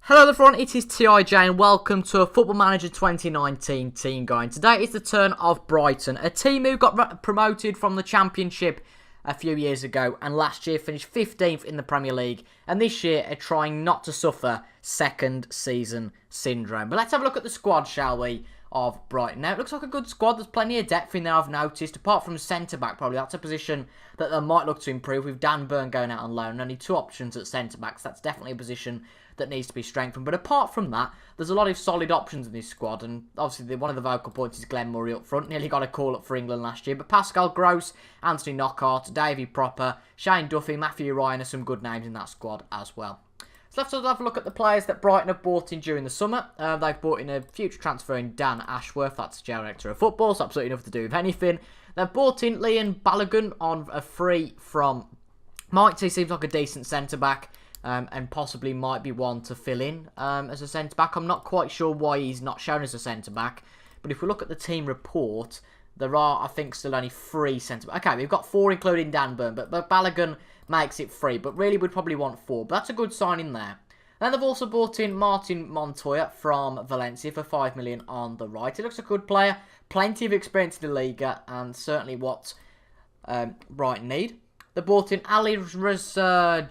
Hello everyone, it is TIJ and welcome to a Football Manager 2019 team guide. Today is the turn of Brighton, a team who got promoted from the Championship a few years ago and last year finished 15th in the Premier League, and this year are trying not to suffer second season syndrome. But let's have a look at the squad, shall we, of Brighton. Now, it looks like a good squad. There's plenty of depth in there, I've noticed, apart from centre-back probably. That's a position that they might look to improve with Dan Burn going out on loan. Only two options at centre-back, so that's definitely a position that needs to be strengthened. But apart from that, there's a lot of solid options in this squad, and obviously one of the vocal points is Glenn Murray up front. Nearly got a call up for England last year, but Pascal Gross, Anthony Knockaert, Davy Propper, Shane Duffy, Matthew Ryan are some good names in that squad as well. So let's have a look at the players that Brighton have bought in during the summer. They've bought in a future transfer in Dan Ashworth, that's the General Director of Football, so absolutely nothing to do with anything. They've bought in Liam Balogun on a free from Mike. He seems like a decent centre-back. And possibly might be one to fill in as a centre-back. I'm not quite sure why he's not shown as a centre-back. But if we look at the team report, there are, I think, still only 3 centre-backs. Okay, we've got 4 including Dan Burn, but Balogun makes it 3. But really, we'd probably want 4. But that's a good signing there. Then they've also brought in Martin Montoya from Valencia for $5 million on the right. He looks a good player. Plenty of experience in the Liga, and certainly what Brighton need. They brought in Ali Jahan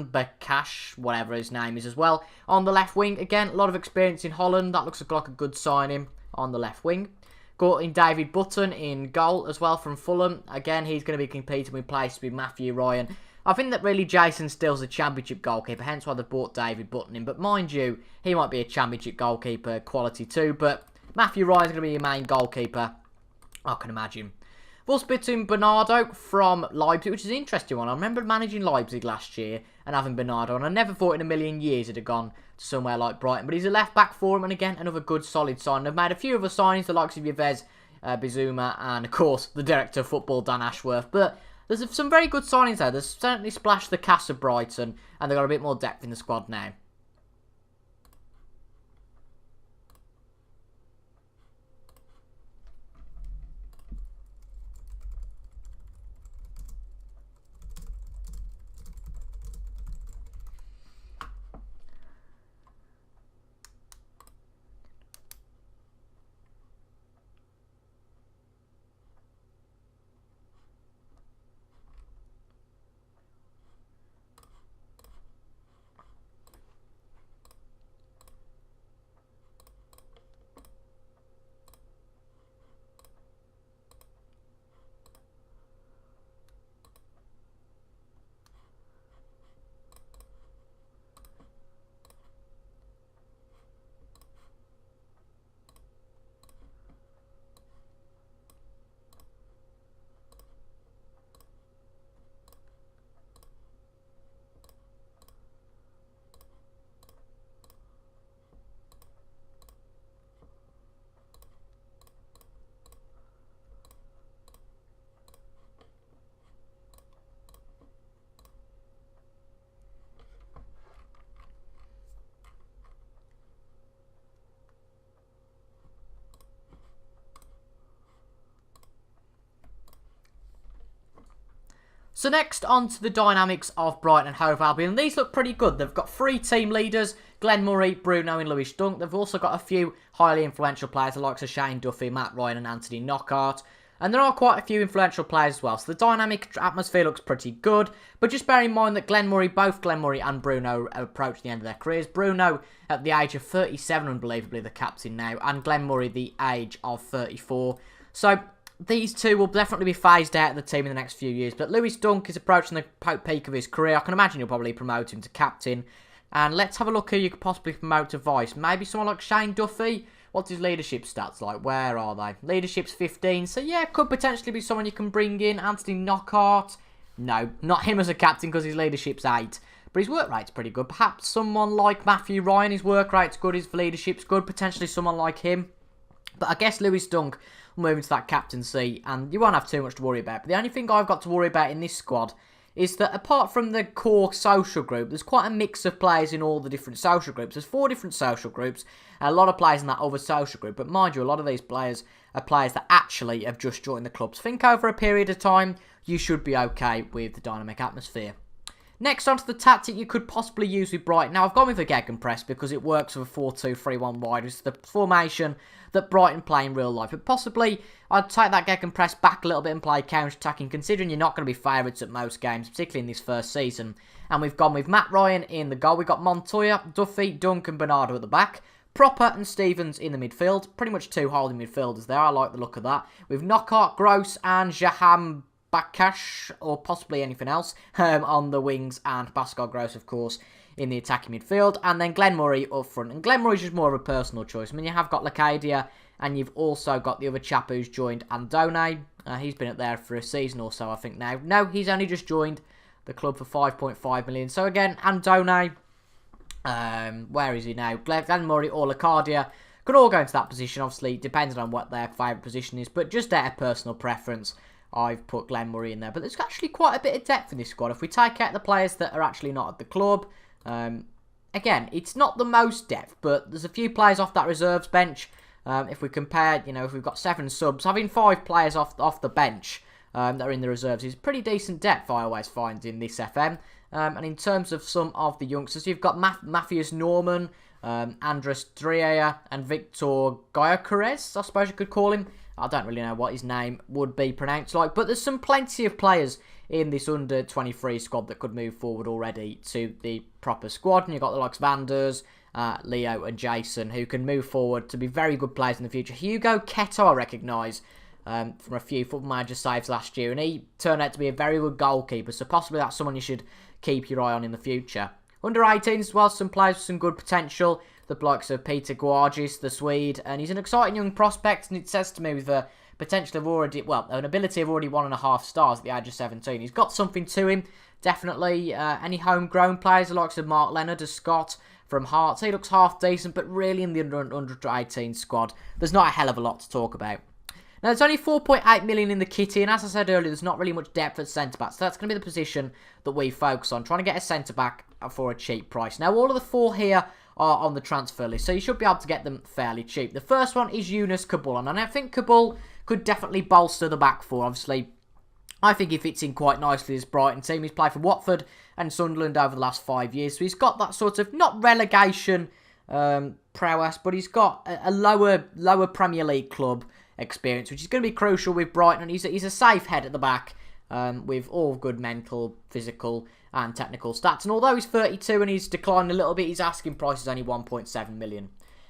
Bakash, whatever his name is as well, on the left wing. Again, a lot of experience in Holland. That looks like a good signing on the left wing. Got in David Button in goal as well from Fulham. Again, he's going to be competing with places with Matthew Ryan. I think that really Jason Still's a championship goalkeeper, hence why they brought David Button in. But mind you, he might be a championship goalkeeper quality too. But Matthew Ryan's going to be your main goalkeeper, I can imagine. We've also brought in Bernardo from Leipzig, which is an interesting one. I remember managing Leipzig last year and having Bernardo, and I never thought in a million years he'd have gone to somewhere like Brighton. But he's a left-back for him, and again, another good, solid sign. They've made a few other signings, the likes of Yves Bizuma, and, of course, the Director of Football, Dan Ashworth. But there's some very good signings there. They've certainly splashed the cast of Brighton, and they've got a bit more depth in the squad now. So next, on to the dynamics of Brighton and Hove Albion. These look pretty good. They've got 3 team leaders, Glenn Murray, Bruno and Lewis Dunk. They've also got a few highly influential players, the likes of Shane Duffy, Matt Ryan and Anthony Knockaert. And there are quite a few influential players as well. So the dynamic atmosphere looks pretty good. But just bear in mind that both Glenn Murray and Bruno approach the end of their careers. Bruno at the age of 37, unbelievably, the captain now. And Glenn Murray the age of 34. So these two will definitely be phased out of the team in the next few years. But Lewis Dunk is approaching the peak of his career. I can imagine you'll probably promote him to captain. And let's have a look who you could possibly promote to vice. Maybe someone like Shane Duffy. What's his leadership stats like? Where are they? Leadership's 15. So yeah, could potentially be someone you can bring in. Anthony Knockaert. No, not him as a captain because his leadership's 8. But his work rate's pretty good. Perhaps someone like Matthew Ryan. His work rate's good. His leadership's good. Potentially someone like him. But I guess Lewis Dunk will move into that captaincy, and you won't have too much to worry about. But the only thing I've got to worry about in this squad is that apart from the core social group, there's quite a mix of players in all the different social groups. There's 4 different social groups, and a lot of players in that other social group. But mind you, a lot of these players are players that actually have just joined the clubs. Think over a period of time, you should be okay with the dynamic atmosphere. Next on to the tactic you could possibly use with Brighton. Now, I've gone with a gegenpress because it works with a 4-2-3-1 wide. It's the formation that Brighton play in real life. But possibly, I'd take that gegenpress back a little bit and play counter-attacking, considering you're not going to be favourites at most games, particularly in this first season. And we've gone with Matt Ryan in the goal. We've got Montoya, Duffy, Duncan, Bernardo at the back. Proper and Stevens in the midfield. Pretty much two holding midfielders there. I like the look of that. With Knockout, Gross and Jaham Bakash, or possibly anything else, on the wings, and Pascal Gross, of course, in the attacking midfield, and then Glenn Murray up front. And Glenn Murray's just more of a personal choice. I mean, you have got Lacadia, and you've also got the other chap who's joined, Andone. He's been up there for a season or so, I think, now. No, he's only just joined the club for 5.5 million. So again, Andone, where is he now? Glenn Murray or Lacadia could all go into that position, obviously, depending on what their favourite position is, but just their personal preference, I've put Glenn Murray in there. But there's actually quite a bit of depth in this squad. If we take out the players that are actually not at the club, again, it's not the most depth, but there's a few players off that reserves bench. If we compare, if we've got 7 subs, having 5 players off the bench that are in the reserves is pretty decent depth, I always find, in this FM. And in terms of some of the youngsters, you've got Matthias Norman, Andres Dreyer, and Victor Gyökeres, I suppose you could call him. I don't really know what his name would be pronounced like, but there's some plenty of players in this under-23 squad that could move forward already to the proper squad. And you've got the likes of Anders, Leo and Jason, who can move forward to be very good players in the future. Hugo Keto, I recognise from a few Football Manager saves last year, and he turned out to be a very good goalkeeper, so possibly that's someone you should keep your eye on in the future. Under-18s as well, some players with some good potential. The likes of Peter Guargis, the Swede, and he's an exciting young prospect, and it says to me with a potential of already, an ability of already 1.5 stars at the age of 17. He's got something to him, definitely. Any homegrown players, the likes of Mark Leonard, a Scott from Hearts, he looks half decent, but really in the under-18 squad, there's not a hell of a lot to talk about. Now, there's only 4.8 million in the kitty, and as I said earlier, there's not really much depth at centre-back, so that's going to be the position that we focus on, trying to get a centre-back for a cheap price. Now, all of the 4 here are on the transfer list, so you should be able to get them fairly cheap. The first one is Yunus Kabul, and I think Kabul could definitely bolster the back 4. Obviously, I think he fits in quite nicely as Brighton team. He's played for Watford and Sunderland over the last 5 years, so he's got that sort of, not relegation prowess, but he's got a lower Premier League club experience, which is going to be crucial with Brighton. He's a safe head at the back with all good mental, physical and technical stats. And although he's 32 and he's declined a little bit, his asking price is only 1.7 million.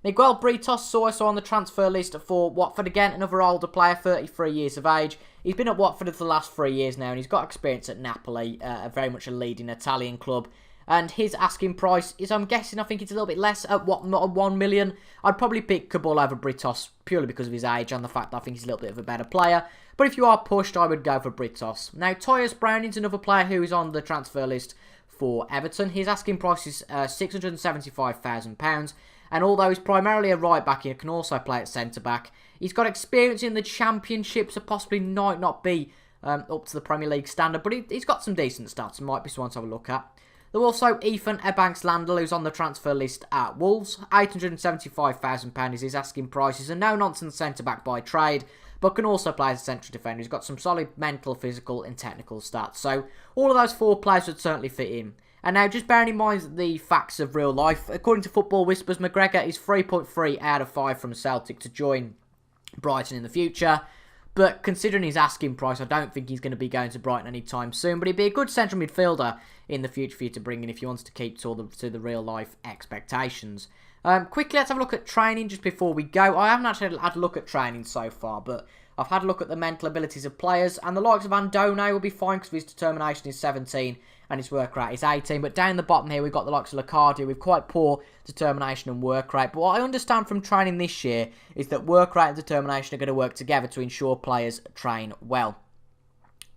Miguel Britos also on the transfer list for Watford. Again, another older player, 33 years of age. He's been at Watford for the last 3 years now, and he's got experience at Napoli, very much a leading Italian club. And his asking price is, I'm guessing, I think it's a little bit less at 1 million. I'd probably pick Kabul over Britos purely because of his age and the fact that I think he's a little bit of a better player. But if you are pushed, I would go for Britos. Now, Tyus Browning's another player who is on the transfer list for Everton. His asking price is £675,000. And although he's primarily a right back, he can also play at centre back. He's got experience in the Championship, so possibly might not be up to the Premier League standard. But he's got some decent stats and might be someone to have a look at. There's also Ethan Ebanks-Landell, who's on the transfer list at Wolves. £875,000 is his asking price. He's a no-nonsense centre-back by trade, but can also play as a central defender. He's got some solid mental, physical and technical stats. So all of those 4 players would certainly fit in. And now, just bearing in mind the facts of real life, according to Football Whispers, McGregor is 3.3 out of 5 from Celtic to join Brighton in the future. But considering his asking price, I don't think he's going to be going to Brighton anytime soon. But he'd be a good central midfielder in the future for you to bring in if you wanted to keep to the real life expectations. Quickly, let's have a look at training just before we go. I haven't actually had a look at training so far, but I've had a look at the mental abilities of players. And the likes of Andone will be fine because his determination is 17 and his work rate is 18. But down the bottom here, we've got the likes of Lacadia with quite poor determination and work rate. But what I understand from training this year is that work rate and determination are going to work together to ensure players train well.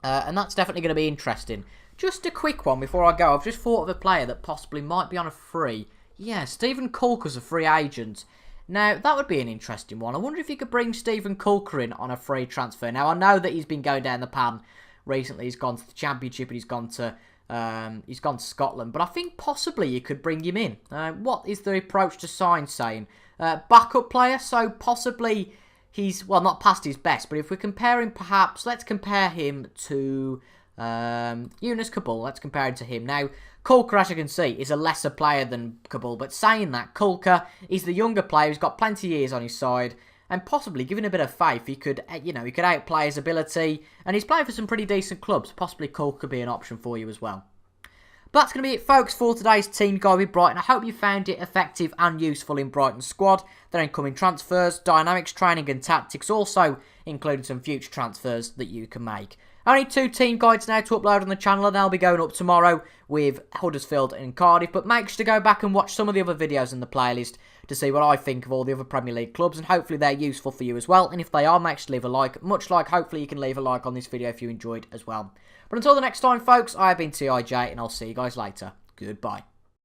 And that's definitely going to be interesting. Just a quick one before I go. I've just thought of a player that possibly might be on a free. Yeah, Stephen Kulker's a free agent. Now, that would be an interesting one. I wonder if you could bring Stephen Kulker in on a free transfer. Now, I know that he's been going down the pan recently. He's gone to the Championship and he's gone to Scotland. But I think possibly you could bring him in. What is the approach to sign saying? Backup player, so possibly he's, well, not past his best. But if we compare him, perhaps, let's compare him to Yunus Kabul, let's compare him to him. Now, Kulka, as you can see, is a lesser player than Kabul, but saying that, Kulka is the younger player who's got plenty of years on his side, and possibly, given a bit of faith, he could, he could outplay his ability, and he's playing for some pretty decent clubs. Possibly Kulka could be an option for you as well. But that's going to be it, folks, for today's team guide with Brighton. I hope you found it effective and useful in Brighton's squad, their incoming transfers, dynamics, training and tactics, also including some future transfers that you can make. Only 2 team guides now to upload on the channel, and they'll be going up tomorrow with Huddersfield and Cardiff. But make sure to go back and watch some of the other videos in the playlist to see what I think of all the other Premier League clubs, and hopefully they're useful for you as well. And if they are, make sure to leave a like. Much like, hopefully you can leave a like on this video if you enjoyed as well. But until the next time, folks, I have been TIJ, and I'll see you guys later. Goodbye.